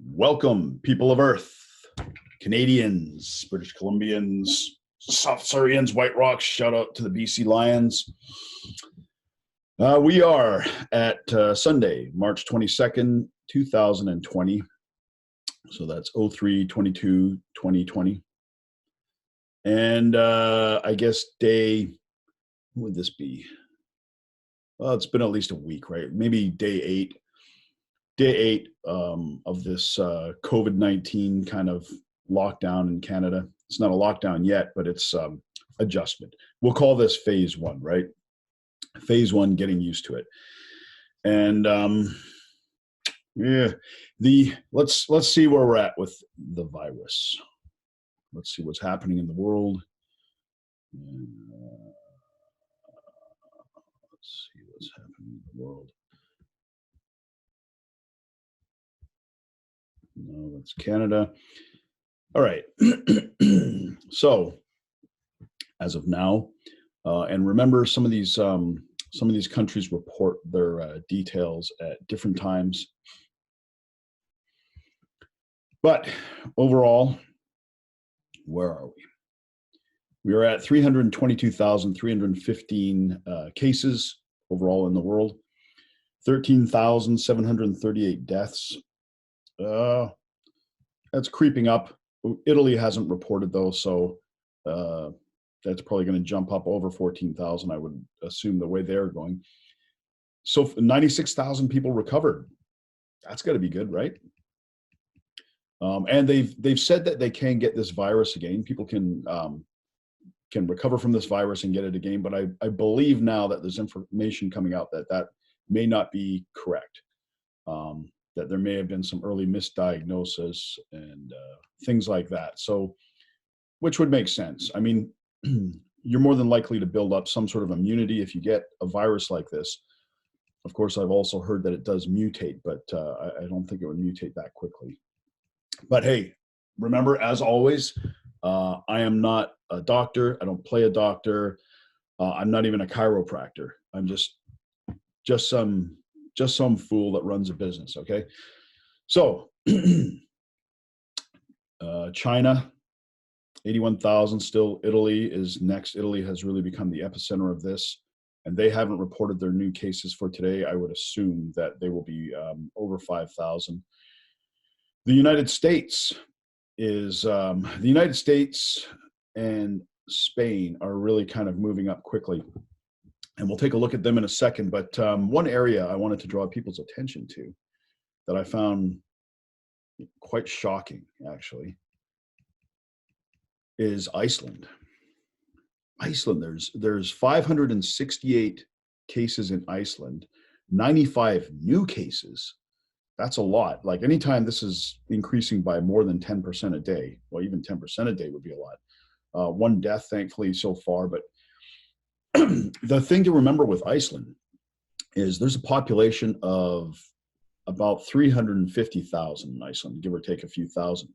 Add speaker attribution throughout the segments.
Speaker 1: Welcome, people of Earth, Canadians, British Columbians, South Surreyans, White Rocks. Shout out to the BC Lions. We are at Sunday, March 22nd, 2020. So that's 03/22/2020. And I guess what would this be? Well, it's been at least a week, right? Maybe day eight of this COVID-19 kind of lockdown in Canada. It's not a lockdown yet, but it's adjustment. We'll call this phase one, right? Phase one, getting used to it. And let's see where we're at with the virus. Let's see what's happening in the world. Let's see what's happening in the world. No, that's Canada. All right. So, as of now, and remember, some of these countries report their details at different times. But overall, where are we? We are at 322,315 cases overall in the world, 13,738 deaths. That's creeping up. Italy hasn't reported though, so that's probably going to jump up over 14,000. I would assume the way they're going. So 96,000 people recovered. That's got to be good, right? And they've said that they can get this virus again. People can recover from this virus and get it again. But I believe now that there's information coming out that may not be correct. That there may have been some early misdiagnosis and things like that. So, which would make sense. I mean, you're more than likely to build up some sort of immunity if you get a virus like this. Of course, I've also heard that it does mutate, but I don't think it would mutate that quickly. But hey, remember, as always, I am not a doctor. I don't play a doctor. I'm not even a chiropractor. I'm just some fool that runs a business. Okay. So China, 81,000 still. Italy is next. Italy has really become the epicenter of this, and they haven't reported their new cases for today. I would assume that they will be over 5,000. The United States and Spain are really kind of moving up quickly. And we'll take a look at them in a second. But one area I wanted to draw people's attention to that I found quite shocking, actually, is Iceland. Iceland, there's 568 cases in Iceland, 95 new cases. That's a lot. Like anytime this is increasing by more than 10% a day, well, even 10% a day would be a lot. One death, thankfully, so far, but the thing to remember with Iceland is there's a population of about 350,000 in Iceland, give or take a few thousand.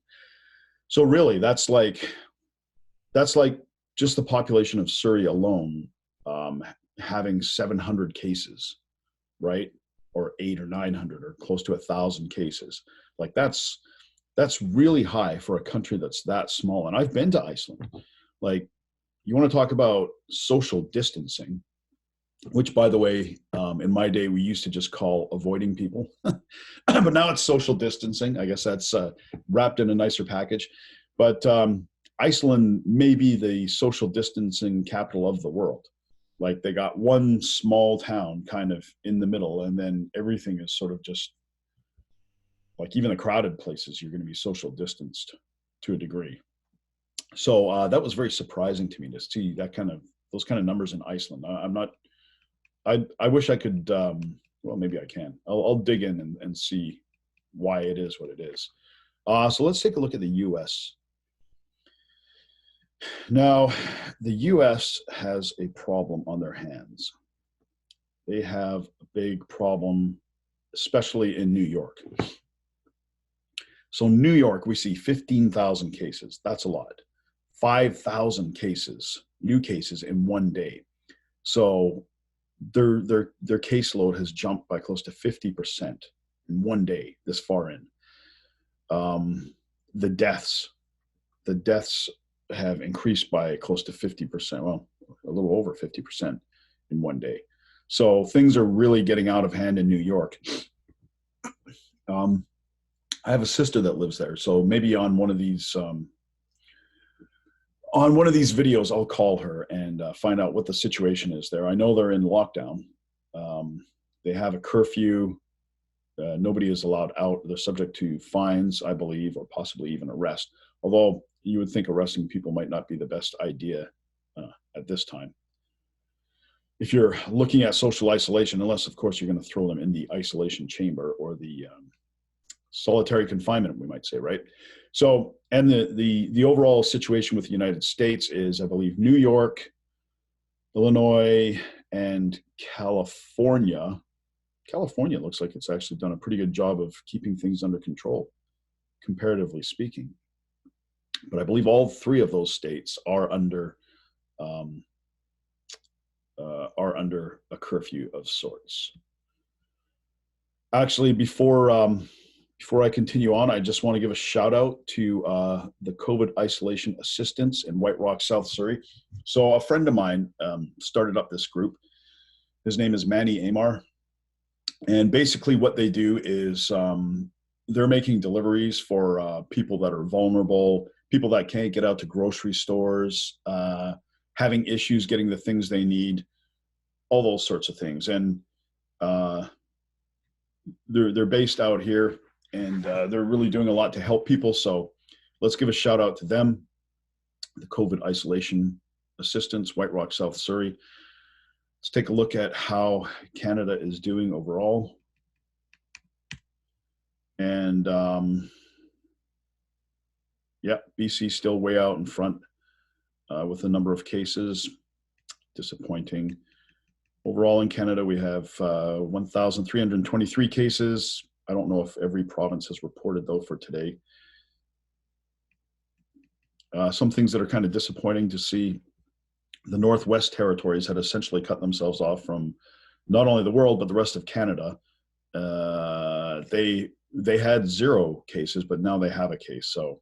Speaker 1: So really, that's like just the population of Surrey alone having 700 cases, right? Or 800 or 900 or close to 1,000 cases. Like that's really high for a country that's that small. And I've been to Iceland. Like, you want to talk about social distancing, which, by the way, in my day, we used to just call avoiding people. But now it's social distancing. I guess that's wrapped in a nicer package. But Iceland may be the social distancing capital of the world. Like, they got one small town kind of in the middle, and then everything is sort of just like, even the crowded places, you're going to be social distanced to a degree. So that was very surprising to me to see those kind of numbers in Iceland. I wish I could, well, maybe I can. I'll dig in and see why it is what it is. So let's take a look at the U.S. Now, the U.S. has a problem on their hands. They have a big problem, especially in New York. So New York, we see 15,000 cases. That's a lot. 5,000 cases, new cases in one day. So their caseload has jumped by close to 50% in one day this far in. the deaths have increased by close to 50%. Well, a little over 50% in one day. So things are really getting out of hand in New York. I have a sister that lives there, so maybe on one of these videos, I'll call her and find out what the situation is there. I know they're in lockdown. They have a curfew. Nobody is allowed out. They're subject to fines, I believe, or possibly even arrest. Although you would think arresting people might not be the best idea at this time. If you're looking at social isolation, unless, of course, you're going to throw them in the isolation chamber or the solitary confinement, we might say, right? So, and the overall situation with the United States is, I believe, New York, Illinois, and California. California looks like it's actually done a pretty good job of keeping things under control, comparatively speaking. But I believe all three of those states are under a curfew of sorts. Actually, before I continue on, I just want to give a shout out to the COVID isolation assistance in White Rock, South Surrey. So a friend of mine started up this group. His name is Manny Amar. And basically what they do is they're making deliveries for people that are vulnerable, people that can't get out to grocery stores, having issues getting the things they need, all those sorts of things. And they're based out here, and they're really doing a lot to help people. So let's give a shout out to them, the COVID isolation assistance, White Rock, South Surrey. Let's take a look at how Canada is doing overall. And yeah, BC still way out in front with the number of cases. Disappointing. Overall in Canada, we have 1,323 cases. I don't know if every province has reported, though, for today. Some things that are kind of disappointing to see. The Northwest Territories had essentially cut themselves off from not only the world, but the rest of Canada. They had 0 cases, but now they have a case. So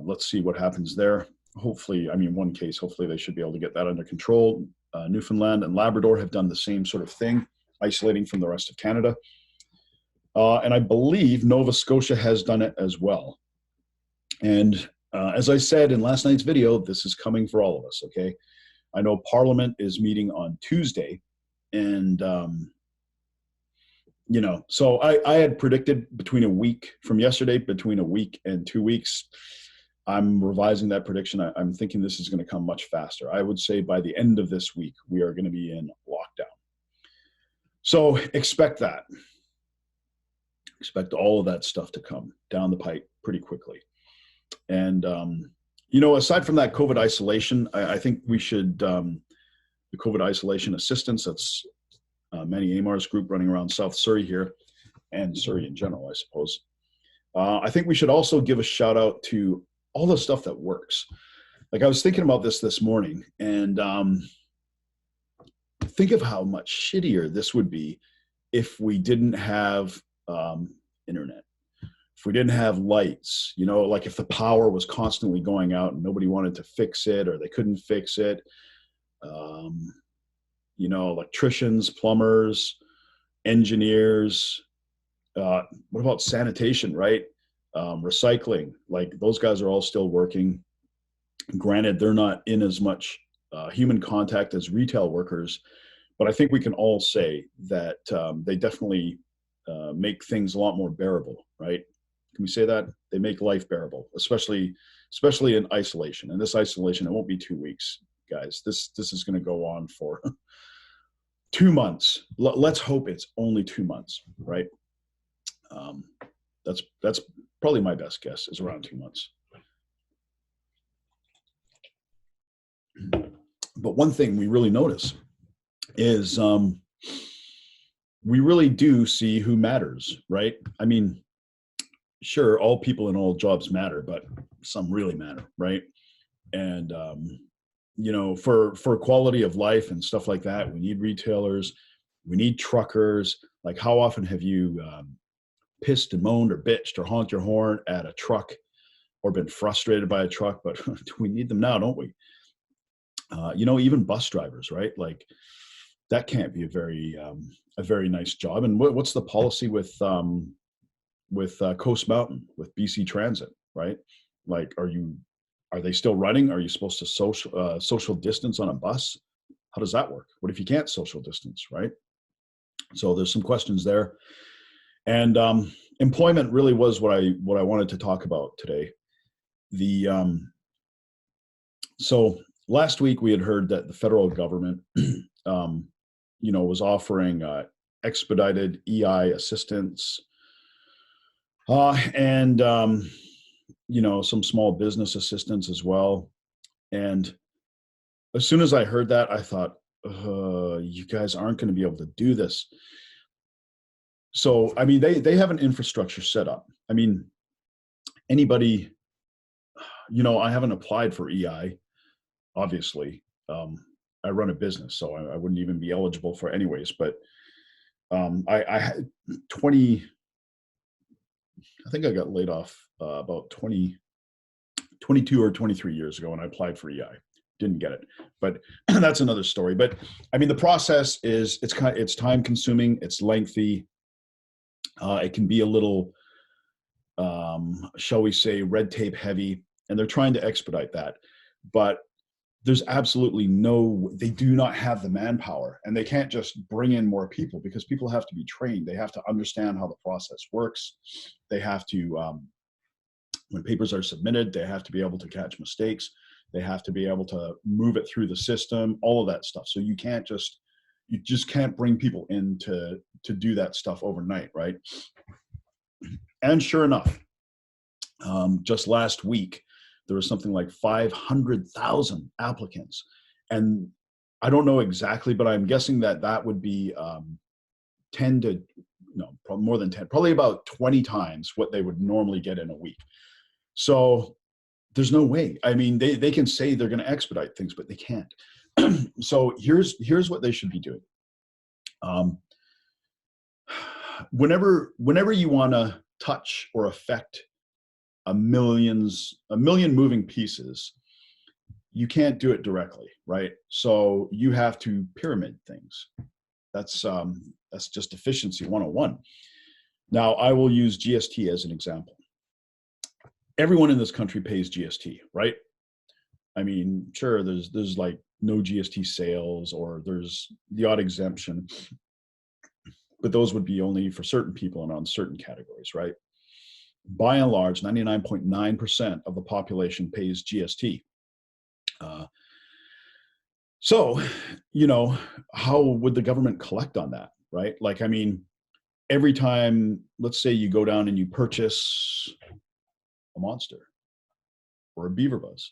Speaker 1: let's see what happens there. Hopefully, I mean, 1 case, hopefully they should be able to get that under control. Newfoundland and Labrador have done the same sort of thing, isolating from the rest of Canada. And I believe Nova Scotia has done it as well. And as I said in last night's video, this is coming for all of us, okay? I know Parliament is meeting on Tuesday, and, you know, so I had predicted between a week from yesterday, between a week and 2 weeks. I'm revising that prediction. I'm thinking this is going to come much faster. I would say by the end of this week, we are going to be in lockdown. So expect that. Expect all of that stuff to come down the pipe pretty quickly. And, you know, aside from that COVID isolation, I think we should, the COVID isolation assistance, that's Manny Amar's group running around South Surrey here, and Surrey in general, I suppose. I think we should also give a shout out to all the stuff that works. Like, I was thinking about this morning, and think of how much shittier this would be if we didn't have internet, if we didn't have lights, you know, like if the power was constantly going out and nobody wanted to fix it, or they couldn't fix it. You know, electricians, plumbers, engineers, what about sanitation, right? Recycling, like those guys are all still working. Granted, they're not in as much human contact as retail workers, but I think we can all say that they definitely make things a lot more bearable, right? Can we say that? They make life bearable, especially in isolation. And this isolation, it won't be 2 weeks, guys. This is going to go on for 2 months. Let's hope it's only 2 months, right? That's probably my best guess, is around 2 months. But one thing we really notice is we really do see who matters, right? I mean, sure, all people in all jobs matter, but some really matter, right? And you know, for quality of life and stuff like that, we need retailers, we need truckers. Like, how often have you pissed and moaned or bitched or honked your horn at a truck or been frustrated by a truck, but we need them now, don't we? Even bus drivers, right? Like that can't be a very nice job. And what's the policy with Coast Mountain, with BC Transit, right? Like, are they still running? Are you supposed to social distance on a bus? How does that work? What if you can't social distance, right? So there's some questions there. And employment really was what I wanted to talk about today. So last week we had heard that the federal government, was offering expedited EI assistance, and some small business assistance as well. And as soon as I heard that, I thought, you guys aren't going to be able to do this. So, I mean, they have an infrastructure set up. I mean, anybody, I haven't applied for EI, obviously. I run a business, so I wouldn't even be eligible for anyways. But I had 20, I think I got laid off about 22 or 23 years ago, and I applied for EI. Didn't get it, but that's another story. But I mean, the process is it's time consuming, it's lengthy. It can be a little, shall we say, red tape heavy, and they're trying to expedite that. But there's absolutely they do not have the manpower, and they can't just bring in more people because people have to be trained. They have to understand how the process works. They have to, when papers are submitted, they have to be able to catch mistakes. They have to be able to move it through the system, all of that stuff. So you just can't bring people in to do that stuff overnight, right? And sure enough, just last week, there was something like 500,000 applicants. And I don't know exactly, but I'm guessing that would be more than 10, probably about 20 times what they would normally get in a week. So there's no way. I mean, they can say they're going to expedite things, but they can't. So here's what they should be doing. Whenever you want to touch or affect a million moving pieces, you can't do it directly, right? So you have to pyramid things. That's just efficiency 101. Now I will use GST as an example. Everyone in this country pays GST, right? I mean, sure, there's like no GST sales, or there's the odd exemption, but those would be only for certain people and on certain categories, right? By and large, 99.9% of the population pays GST. So, how would the government collect on that, right? Like, I mean, every time, let's say you go down and you purchase a Monster or a Beaver Buzz,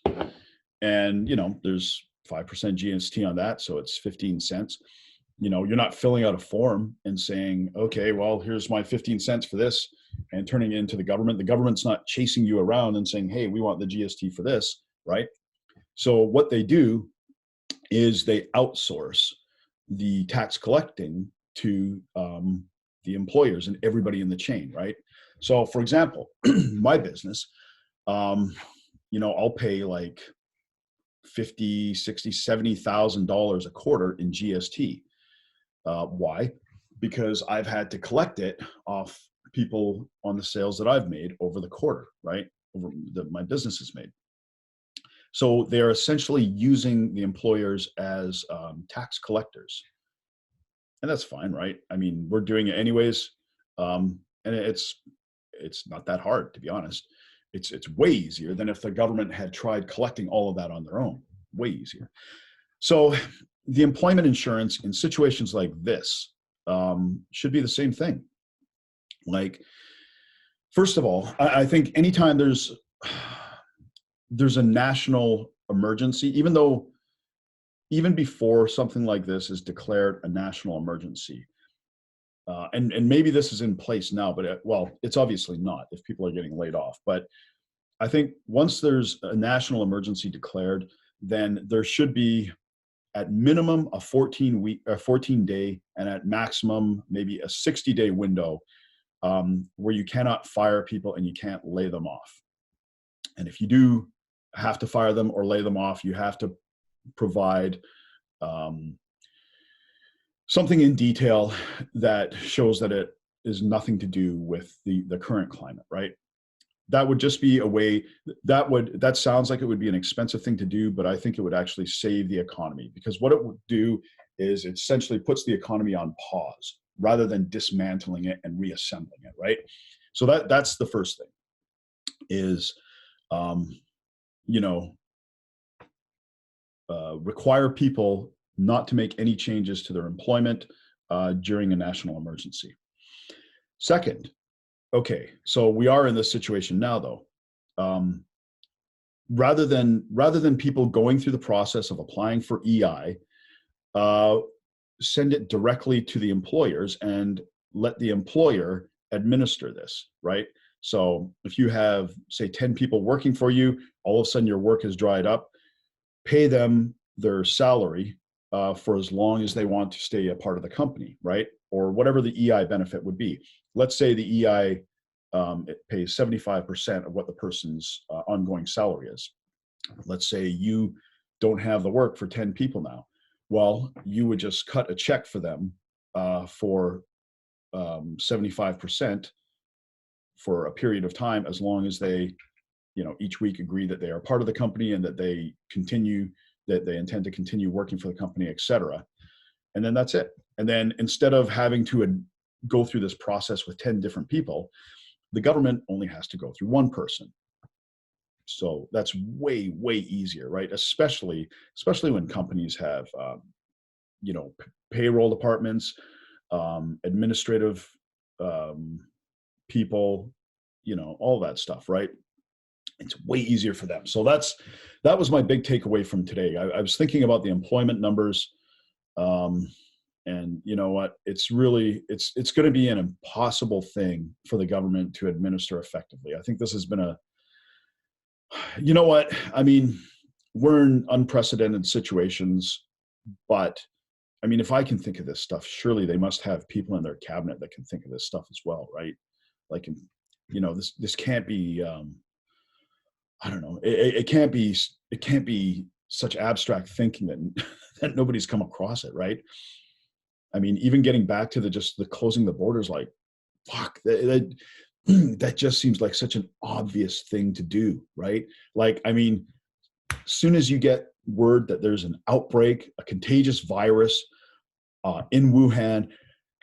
Speaker 1: and, there's 5% GST on that, so it's 15 cents. You're not filling out a form and saying, okay, well, here's my 15 cents for this, and turning it into the government. The government's not chasing you around and saying, hey, we want the GST for this, right? So what they do is they outsource the tax collecting to the employers and everybody in the chain, right? So for example, my business, I'll pay like $50,000, $60,000, $70,000 a quarter in GST. Why? Because I've had to collect it off people on the sales that I've made over the quarter, right? Over that my business has made. So they're essentially using the employers as tax collectors. And that's fine, right? I mean, we're doing it anyways. And it's not that hard, to be honest. It's way easier than if the government had tried collecting all of that on their own. Way easier. So the employment insurance in situations like this should be the same thing. Like, first of all, I think anytime there's a national emergency, even before something like this is declared a national emergency, and maybe this is in place now, but it's obviously not if people are getting laid off. But I think once there's a national emergency declared, then there should be at minimum a 14 day, and at maximum maybe a 60-day window where you cannot fire people and you can't lay them off. And if you do have to fire them or lay them off, you have to provide something in detail that shows that it is nothing to do with the current climate, right? That would just be a way that sounds like it would be an expensive thing to do, but I think it would actually save the economy, because what it would do is it essentially puts the economy on pause rather than dismantling it and reassembling it, right? So that's the first thing is, you know, require people not to make any changes to their employment during a national emergency. Second, okay, so we are in this situation now, though. Rather than people going through the process of applying for EI, send it directly to the employers and let the employer administer this, right? So if you have, say, 10 people working for you, all of a sudden your work has dried up, pay them their salary for as long as they want to stay a part of the company, right? Or whatever the EI benefit would be. Let's say the EI it pays 75% of what the person's ongoing salary is. Let's say you don't have the work for 10 people now. Well, you would just cut a check for them for 75% for a period of time, as long as they, each week agree that they are part of the company and that they intend to continue working for the company, et cetera. And then that's it. And then instead of having to go through this process with 10 different people, the government only has to go through one person. So that's way, way easier, right? Especially when companies have, payroll departments, administrative people, all that stuff, right? It's way easier for them. So that was my big takeaway from today. I was thinking about the employment numbers, and you know what? It's going to be an impossible thing for the government to administer effectively. I think this has been you know what? I mean, we're in unprecedented situations, but I mean, if I can think of this stuff, surely they must have people in their cabinet that can think of this stuff as well, right? Like, this can't be, I don't know. It can't be such abstract thinking that nobody's come across it, right? I mean, even getting back to the closing the borders, like, fuck, that just seems like such an obvious thing to do, right? Like, I mean, as soon as you get word that there's an outbreak, a contagious virus in Wuhan,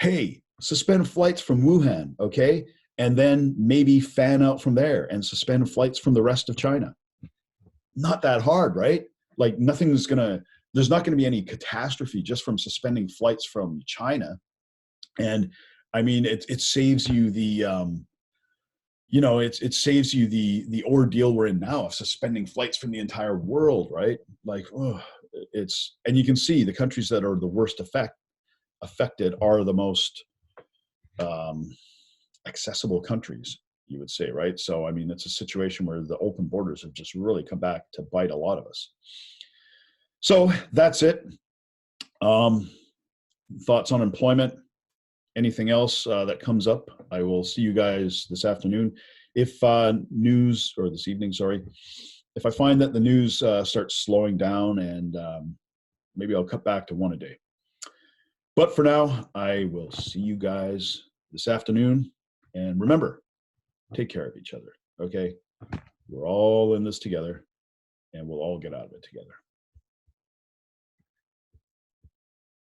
Speaker 1: hey, suspend flights from Wuhan, okay? And then maybe fan out from there and suspend flights from the rest of China. Not that hard, right? Like there's not going to be any catastrophe just from suspending flights from China. And I mean, it saves you it saves you the ordeal we're in now of suspending flights from the entire world, right? Like, and you can see the countries that are the worst affected are the most accessible countries, you would say, right? So, I mean, it's a situation where the open borders have just really come back to bite a lot of us. So that's it. Thoughts on employment? Anything else that comes up? I will see you guys this afternoon. If this evening, sorry. If I find that the news starts slowing down, and maybe I'll cut back to one a day. But for now, I will see you guys this afternoon. And remember, take care of each other, okay? We're all in this together, and we'll all get out of it together.